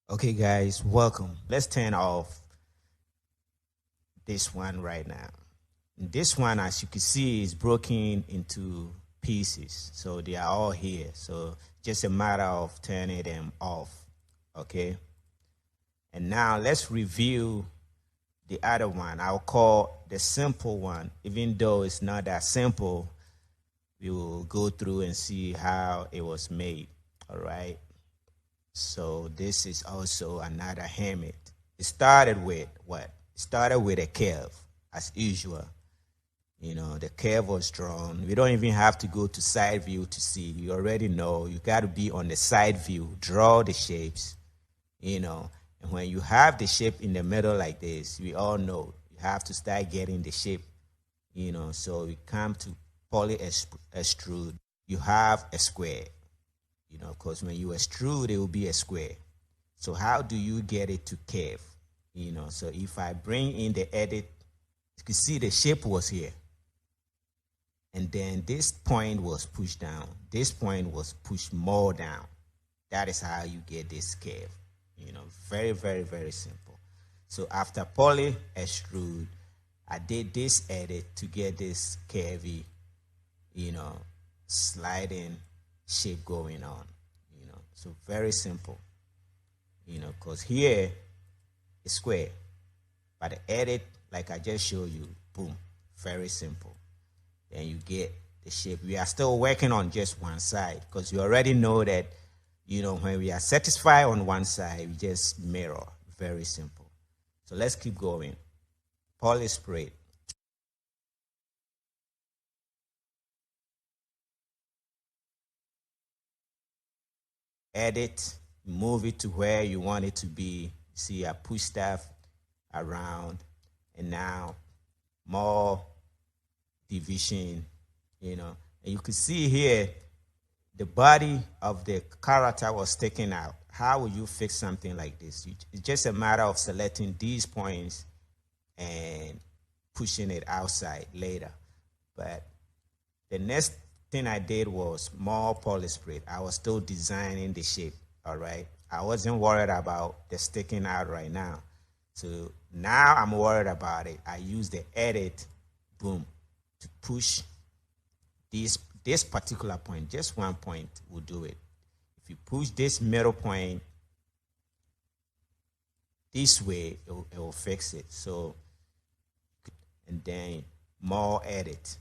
Okay, guys, welcome. Let's turn off this one right now. This one, as you can see, is broken into pieces. So they are all here. So just a matter of turning them off. Okay. And now let's review the other one. I'll call the simple one. Even though it's not that simple, we will go through and see how it was made. All right. So this is also another helmet. It started with what? It started with a curve, as usual. You know, the curve was drawn. We don't even have to go to side view to see. You already know. You got to be on the side view. Draw the shapes, you know. And when you have the shape in the middle like this, we all know you have to start getting the shape, you know. So we come to poly extrude. You have a square. You know, because when you extrude, it will be a square. So how do you get it to curve? You know, so if I bring in the edit, you can see the shape was here. And then this point was pushed down. This point was pushed more down. That is how you get this curve. You know, very, very, very simple. So after poly extrude, I did this edit to get this curvy, you know, sliding shape going on, you know. So very simple, you know, because here it's square, but the edit, like I just showed you, boom, very simple. Then you get the shape. We are still working on just one side because you already know that, you know, when we are satisfied on one side, we just mirror. Very simple. So let's keep going. Poly spray. Edit, move it to where you want it to be. See, I push stuff around, and now more division, you know. And you can see here the body of the character was taken out. How will you fix something like this? It's just a matter of selecting these points and pushing it outside later. But the next thing I did was more poly spray. I was still designing the shape, all right? I wasn't worried about the sticking out right now. So now I'm worried about it. I use the edit, boom, to push this particular point. Just one point will do it. If you push this middle point this way, it will fix it. So, and then more edit.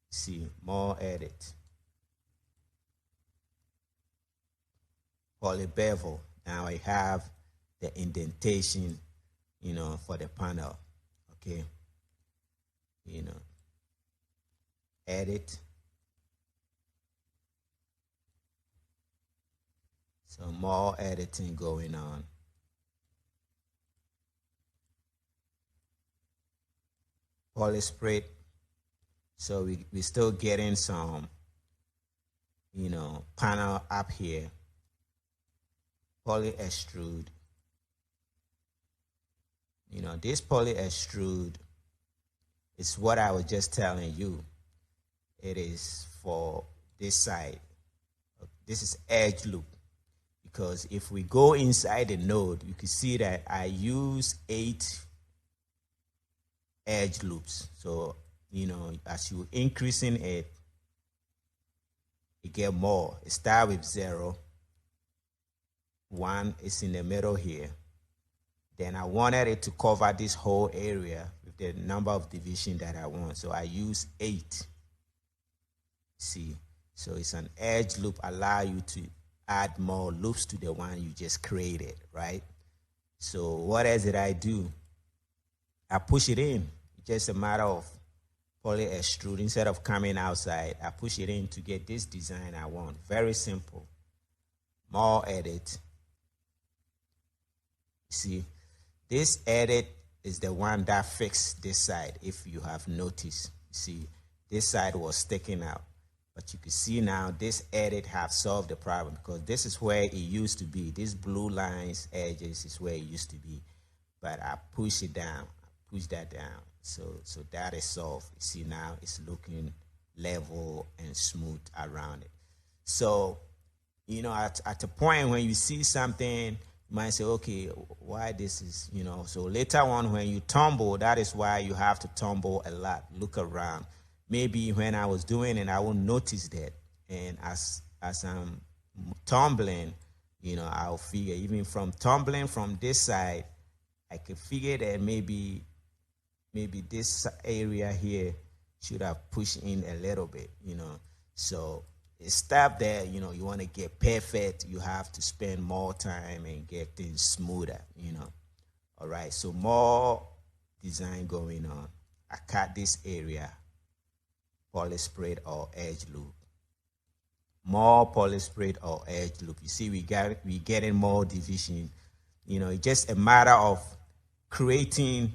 See, more edit. Poly bevel. Now I have the indentation, you know, for the panel. Okay. You know, edit. So more editing going on. Poly spray. So we're still getting some, you know, panel up here. Poly extrude. You know, this poly extrude is what I was just telling you. It is for this side. This is edge loop. Because if we go inside the node, you can see that I use 8 edge loops. So, you know, as you increasing it, you get more. It starts with 0. 1 is in the middle here. Then I wanted it to cover this whole area with the number of division that I want. So I use 8. See, so it's an edge loop, allow you to add more loops to the one you just created, right? So what else did I do? I push it in. It's just a matter of poly extrude. Instead of coming outside, I push it in to get this design I want. Very simple. More edit. See, this edit is the one that fixed this side. If you have noticed, see, this side was sticking out. But you can see now this edit have solved the problem because this is where it used to be. These blue lines, edges is where it used to be. But I push it down, push that down. So that is solved. You see now it's looking level and smooth around it. So, you know, at a point when you see something You might say, okay, why this is, so later on when you tumble, that is why you have to tumble a lot. Look around. Maybe when I was doing it, I won't notice that. And as I'm tumbling, I'll figure even from tumbling from this side, I can figure that maybe this area here should have pushed in a little bit, So it's stuff that, you want to get perfect. You have to spend more time and get things smoother, All right, so more design going on. I cut this area, polish spread or edge loop. More polish spread or edge loop. You see, we getting more division. It's just a matter of creating.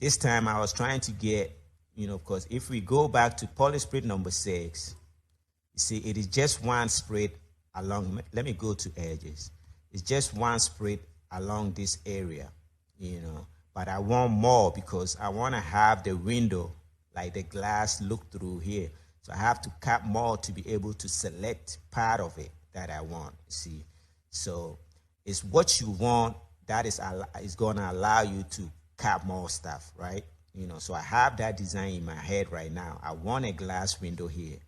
This time I was trying to get, because if we go back to polish spread number 6, you see, it is just one spread along. Let me go to edges. It's just one spread along this area, But I want more because I want to have the window, like the glass look through here. So I have to cut more to be able to select part of it that I want, see. So it's what you want that is going to allow you to cut more stuff, right? So I have that design in my head right now. I want a glass window here.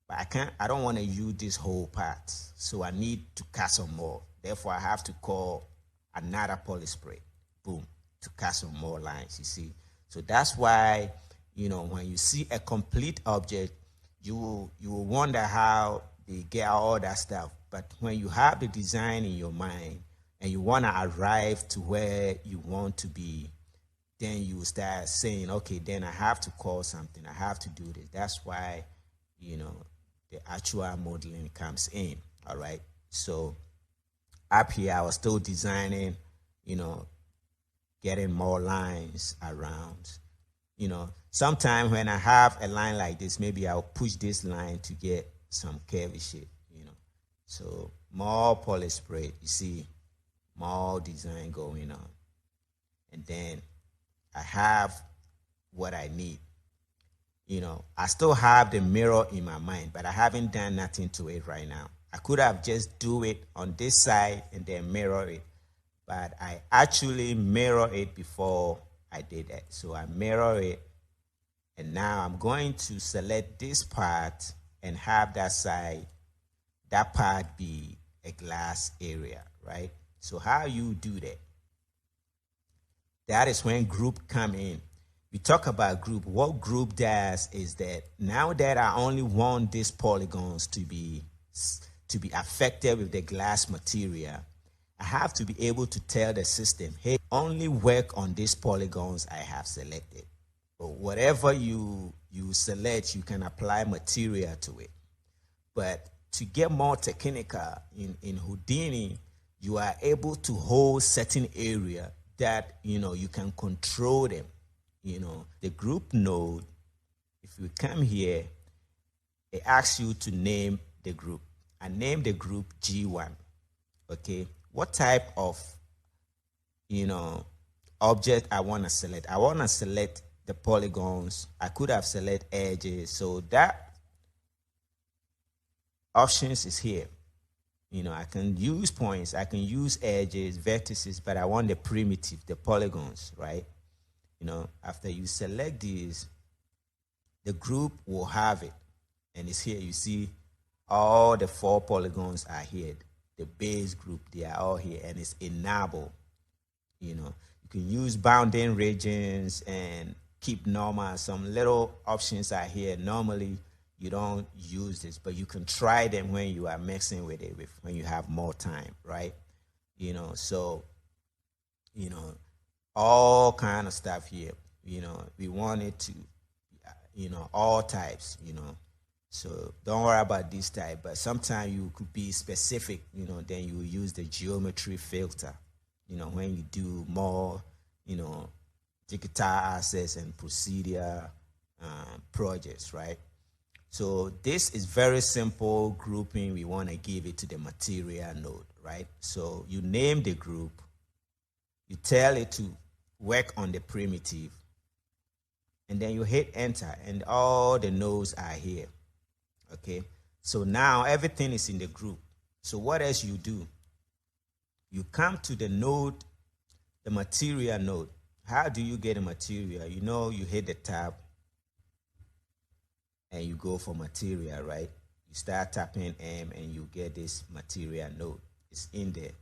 But I don't want to use this whole part. So I need to cut some more. Therefore, I have to call another polish spray, boom, to cut some more lines, you see. So that's why, when you see a complete object, you will wonder how they get all that stuff. But when you have the design in your mind and you want to arrive to where you want to be, then you start saying, okay, then I have to call something. I have to do this. That's why, the actual modeling comes in, all right? So up here, I was still designing, getting more lines around. Sometimes when I have a line like this, maybe I'll push this line to get some curvy shape, So more polish spray, you see, more design going on. And then I have what I need. I still have the mirror in my mind, but I haven't done nothing to it right now. I could have just do it on this side and then mirror it, but I actually mirror it before I did that. So I mirror it, and now I'm going to select this part and have that part be a glass area, right? So how you do that? That is when group come in. We talk about group. What group does is that now that I only want these polygons to be affected with the glass material, I have to be able to tell the system, hey, only work on these polygons I have selected. But whatever you select, you can apply material to it. But to get more technical, in Houdini, you are able to hold certain area that, you can control them. The group node, if you come here, it asks you to name the group. I name the group G1. Okay, what type of object I want to select? I want to select the polygons. I could have select edges, so that options is here. I can use points, I can use edges, vertices, but I want the primitive, the polygons, right? After you select these, the group will have it, and it's here. You see all the 4 polygons are here. The base group, they are all here, and it's enable. You can use bounding regions and keep normal. Some little options are here. Normally you don't use this, but you can try them when you are mixing with it, when you have more time, right? So all kind of stuff here. We want it to, all types. So don't worry about this type, but sometimes you could be specific, then you use the geometry filter, when you do more, digital access and procedure projects, right? So this is very simple grouping. We want to give it to the material node, right? So you name the group, you tell it to work on the primitive, and then you hit enter, and all the nodes are here. Okay, so now everything is in the group. So what else you do? you come to the node, the material node. How do you get a material? You know, you hit the tab and you go for material, right? You start tapping M and you get this material node. It's in there.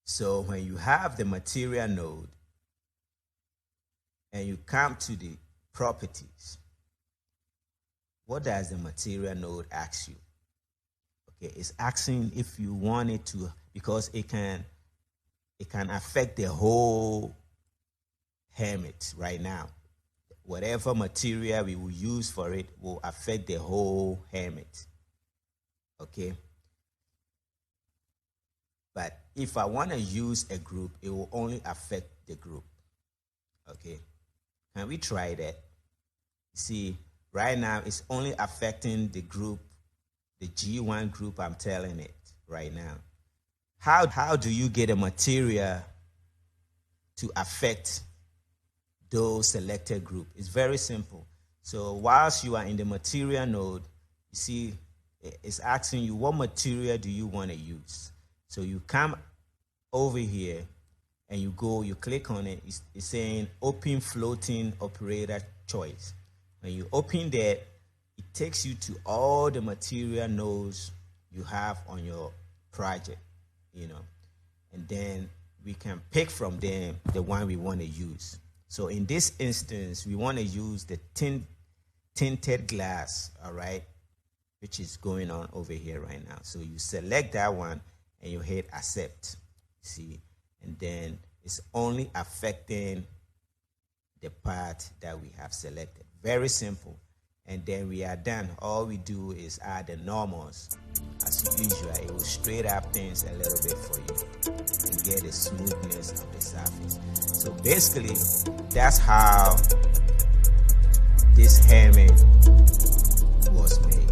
So when you have the material node and you come to the properties, what does the material node ask you? Okay, it's asking if you want it to, because it can affect the whole helmet right now. Whatever material we will use for it will affect the whole helmet. Okay. But if I want to use a group, it will only affect the group. Okay. Can we try that? See, right now it's only affecting the group, the G1 group, I'm telling it right now. How do you get a material to affect those selected group? It's very simple. So whilst you are in the material node, you see it's asking you what material do you want to use. So you come over here and you click on it. It's saying open floating operator choice. When you open that, it takes you to all the material nodes you have on your project, you know, and then we can pick from them the one we want to use. So in this instance, we want to use the tinted glass, all right, which is going on over here right now. So you select that one and you hit accept, see, and then it's only affecting the part that we have selected. Very simple. And then we are done. All we do is add the normals. As usual, it will straight up things a little bit for you and get the smoothness of the surface. So basically, that's how this helmet was made.